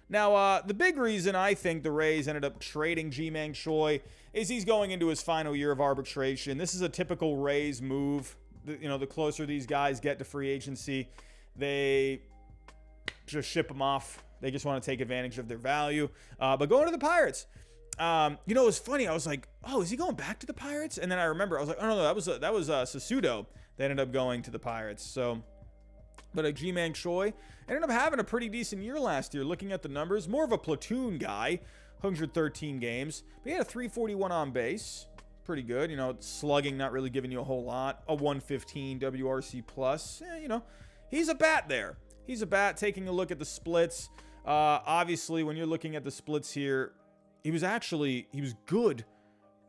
Now, the big reason I think the Rays ended up trading Ji Man Choi is he's going into his final year of arbitration. This is a typical Rays move. The closer these guys get to free agency, they just ship them off. They just want to take advantage of their value. But going to the Pirates, it was funny. I was like, oh, is he going back to the Pirates? And then I remember, I was like, oh, no, that was Sasudo that ended up going to the Pirates. So, but Ji Man Choi ended up having a pretty decent year last year. Looking at the numbers, more of a platoon guy, 113 games. But he had a 341 on base. Pretty good. Slugging not really giving you a whole lot. A 115 WRC plus. He's a bat there. He's a bat. Taking a look at the splits. Obviously, when you're looking at the splits here, he was good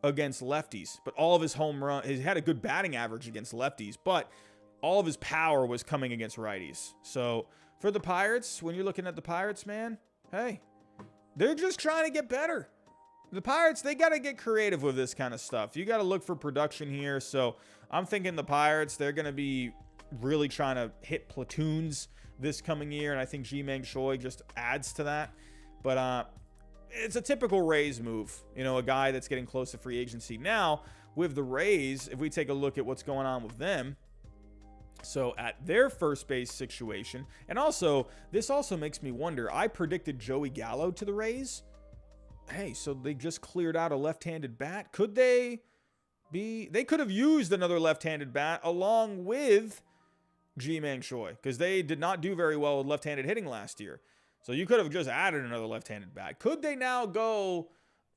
against lefties. But all of his home run, he had a good batting average against lefties. But all of his power was coming against righties. So for the Pirates, when you're looking at the Pirates, man, hey, they're just trying to get better. The Pirates, they got to get creative with this kind of stuff. You got to look for production here. So I'm thinking the Pirates, they're going to be really trying to hit platoons this coming year. And I think Ji Man Choi just adds to that. But it's a typical Rays move. A guy that's getting close to free agency. Now, with the Rays, if we take a look at what's going on with them, so at their first base situation, and also, this also makes me wonder, I predicted Joey Gallo to the Rays. Hey, so they just cleared out a left-handed bat. Could they could have used another left-handed bat along with Ji Man Choi, because they did not do very well with left-handed hitting last year. So you could have just added another left-handed bat. Could they now go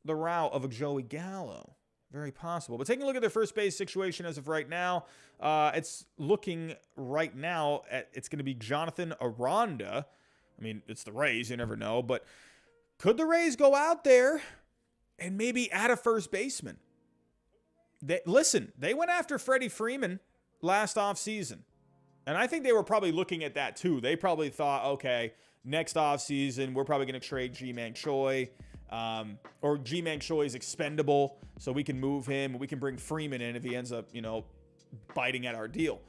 the route of a Joey Gallo? Very possible. But taking a look at their first base situation as of right now, it's looking right now it's going to be Jonathan Aranda. I mean, it's the Rays. You never know. But could the Rays go out there and maybe add a first baseman? They went after Freddie Freeman last offseason. And I think they were probably looking at that too. They probably thought, okay, next offseason, we're probably going to trade Ji Man Choi. Or Ji Man Choi is expendable, so we can move him. We can bring Freeman in if he ends up, biting at our deal.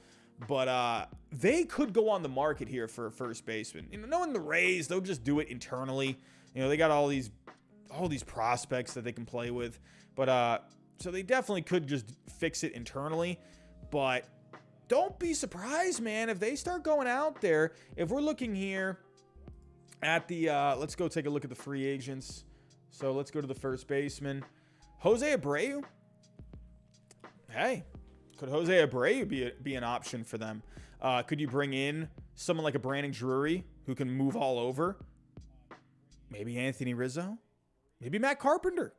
But they could go on the market here for a first baseman. Knowing the Rays, they'll just do it internally. They got all these prospects that they can play with. But so they definitely could just fix it internally. But don't be surprised, man, if they start going out there. If we're looking here at the let's go take a look at the free agents. So let's go to the first baseman. Jose Abreu. Hey, could Jose Abreu be an option for them? Could you bring in someone like a Brandon Drury who can move all over? Maybe Anthony Rizzo. Maybe Matt Carpenter.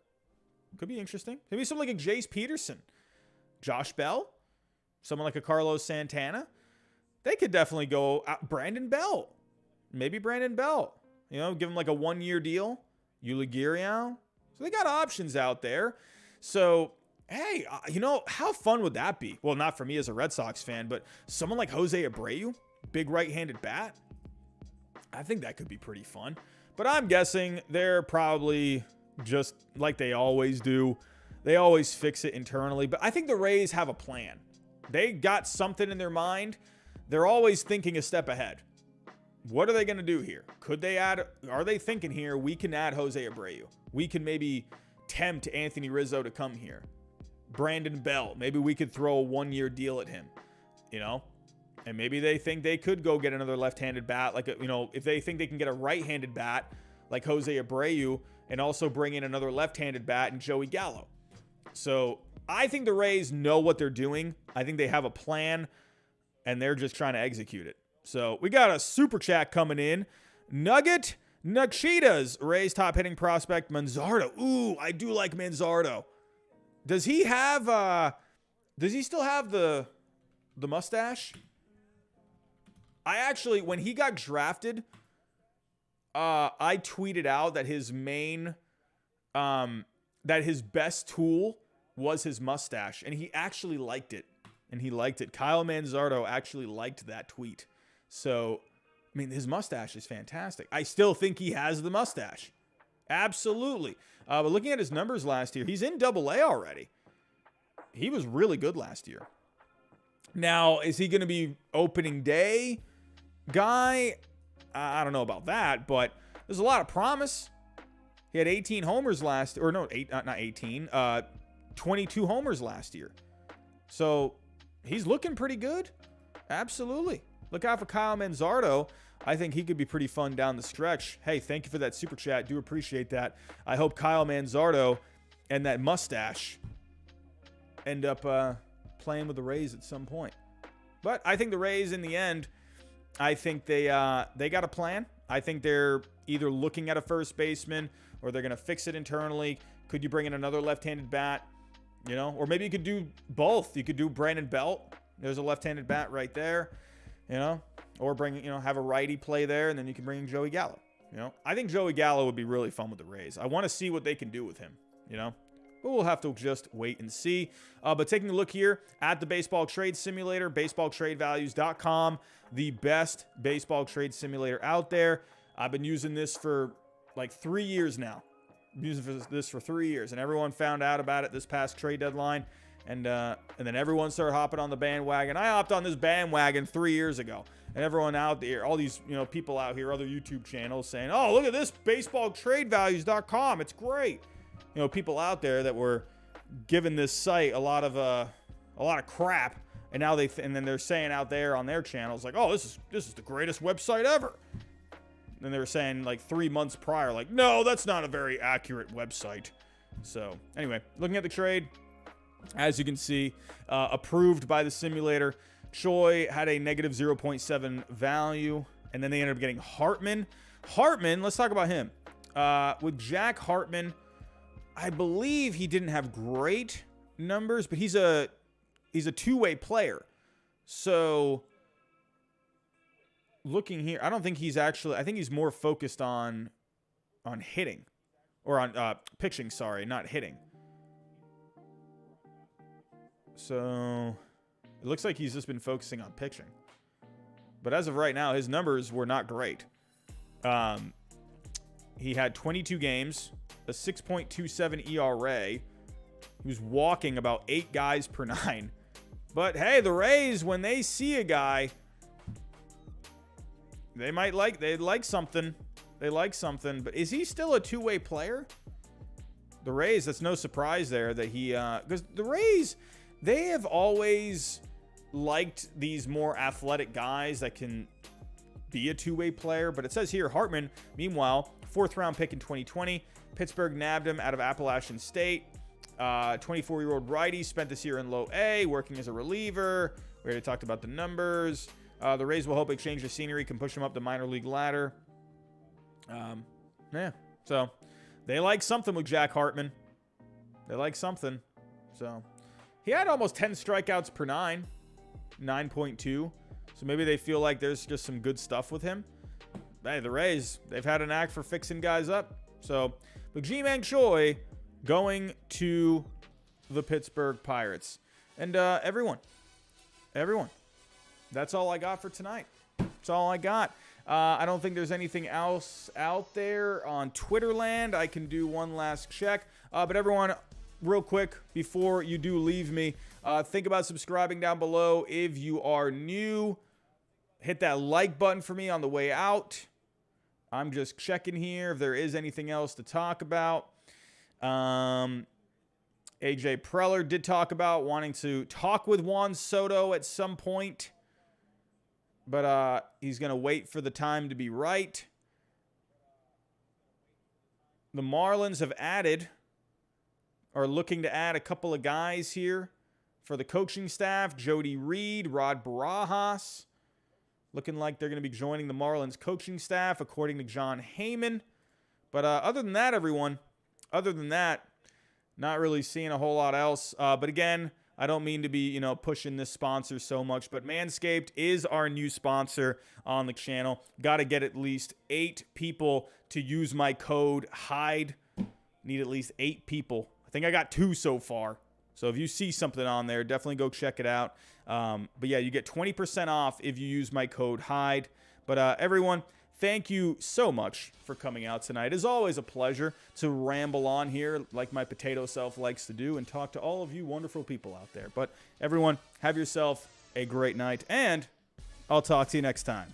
Could be interesting. Maybe someone like a Jace Peterson. Josh Bell. Someone like a Carlos Santana. They could definitely go out. Brandon Bell. Maybe Brandon Bell. Give him like a 1-year deal. Yuli Gurriel. So they got options out there. So, hey, how fun would that be? Well, not for me as a Red Sox fan, but someone like Jose Abreu, big right-handed bat. I think that could be pretty fun. But I'm guessing they're probably just like they always do. They always fix it internally. But I think the Rays have a plan. They got something in their mind. They're always thinking a step ahead. What are they going to do here? Are they thinking here, we can add Jose Abreu? We can maybe tempt Anthony Rizzo to come here. Brandon Bell, maybe we could throw a 1-year deal at him. And maybe they think they could go get another left-handed bat. Like, you know, if they think they can get a right-handed bat like Jose Abreu and also bring in another left-handed bat and Joey Gallo. So I think the Rays know what they're doing. I think they have a plan, and they're just trying to execute it. So we got a super chat coming in. Nugget Nugshitas, Rays top hitting prospect Manzardo. Ooh, I do like Manzardo. Does he still have the mustache? I actually, when he got drafted, I tweeted out that his best tool was his mustache, and he actually liked it. Kyle Manzardo actually liked that tweet. So, I mean, his mustache is fantastic. I still think he has the mustache. Absolutely. But looking at his numbers last year, he's in Double-A already. He was really good last year. Now, is he going to be opening day guy? I don't know about that, but there's a lot of promise. He had 18 homers last, or no, not 18, 22 homers last year. So he's looking pretty good. Absolutely. Look out for Kyle Manzardo. I think he could be pretty fun down the stretch. Hey, thank you for that super chat. Do appreciate that. I hope Kyle Manzardo and that mustache end up playing with the Rays at some point. But I think the Rays, in the end, I think they got a plan. I think they're either looking at a first baseman or they're going to fix it internally. Could you bring in another left-handed bat? You know, or maybe you could do both. You could do Brandon Belt. There's a left-handed bat right there. You know, or have a righty play there, and then you can bring in Joey Gallo. You know, I think Joey Gallo would be really fun with the Rays. I want to see what they can do with him, you know, but we'll have to just wait and see. But taking a look here at the Baseball Trade Simulator, baseballtradevalues.com, the best baseball trade simulator out there. I've been using this for like 3 years now. I'm using this for 3 years, and everyone found out about it this past trade deadline. And then everyone started hopping on the bandwagon. I hopped on this bandwagon 3 years ago. And everyone out there, all these people out here, other YouTube channels saying, oh, look at this, baseballtradevalues.com. It's great. People out there that were giving this site a lot of crap. And now and then they're saying out there on their channels, like, oh, this is the greatest website ever. And they were saying like 3 months prior, like, no, that's not a very accurate website. So anyway, looking at the trade, as you can see, approved by the simulator. Choi had a negative 0.7 value, and then they ended up getting Hartman. Hartman, let's talk about him. With Jack Hartman, I believe he didn't have great numbers, but he's a two-way player. So looking here, I don't think he's actually, I think he's more focused on hitting, or on pitching, sorry, not hitting. So it looks like he's just been focusing on pitching. But as of right now, his numbers were not great. He had 22 games, a 6.27 ERA. He was walking about 8 guys per 9. But hey, the Rays, when they see a guy, they like something. They like something. But is he still a two-way player? The Rays, that's no surprise there that he, because the Rays, they have always liked these more athletic guys that can be a two-way player. But it says here, Hartman, meanwhile, 4th-round pick in 2020. Pittsburgh nabbed him out of Appalachian State. 24-year-old righty, spent this year in low A, working as a reliever. We already talked about the numbers. The Rays will hope exchange of scenery can push him up the minor league ladder. Yeah, so they like something with Jack Hartman. They like something. So he had almost 10 strikeouts per 9, 9.2. So maybe they feel like there's just some good stuff with him. Hey, the Rays, they've had a knack for fixing guys up. So, but Ji Man Choi going to the Pittsburgh Pirates. And everyone, that's all I got for tonight. That's all I got. I don't think there's anything else out there on Twitter land. I can do one last check. But everyone, real quick, before you do leave me, think about subscribing down below. If you are new, hit that like button for me on the way out. I'm just checking here if there is anything else to talk about. AJ Preller did talk about wanting to talk with Juan Soto at some point. but he's going to wait for the time to be right. The Marlins have are looking to add a couple of guys here for the coaching staff. Jody Reed, Rod Barajas, looking like they're going to be joining the Marlins coaching staff, according to John Heyman. But other than that, everyone, not really seeing a whole lot else. But again, I don't mean to be, pushing this sponsor so much, but Manscaped is our new sponsor on the channel. Got to get at least 8 people to use my code HIDE. Need at least 8 people. I think I got 2 so far. So if you see something on there, definitely go check it out. But yeah, you get 20% off if you use my code HIDE. But everyone, thank you so much for coming out tonight. It's always a pleasure to ramble on here like my potato self likes to do and talk to all of you wonderful people out there. But everyone, have yourself a great night, and I'll talk to you next time.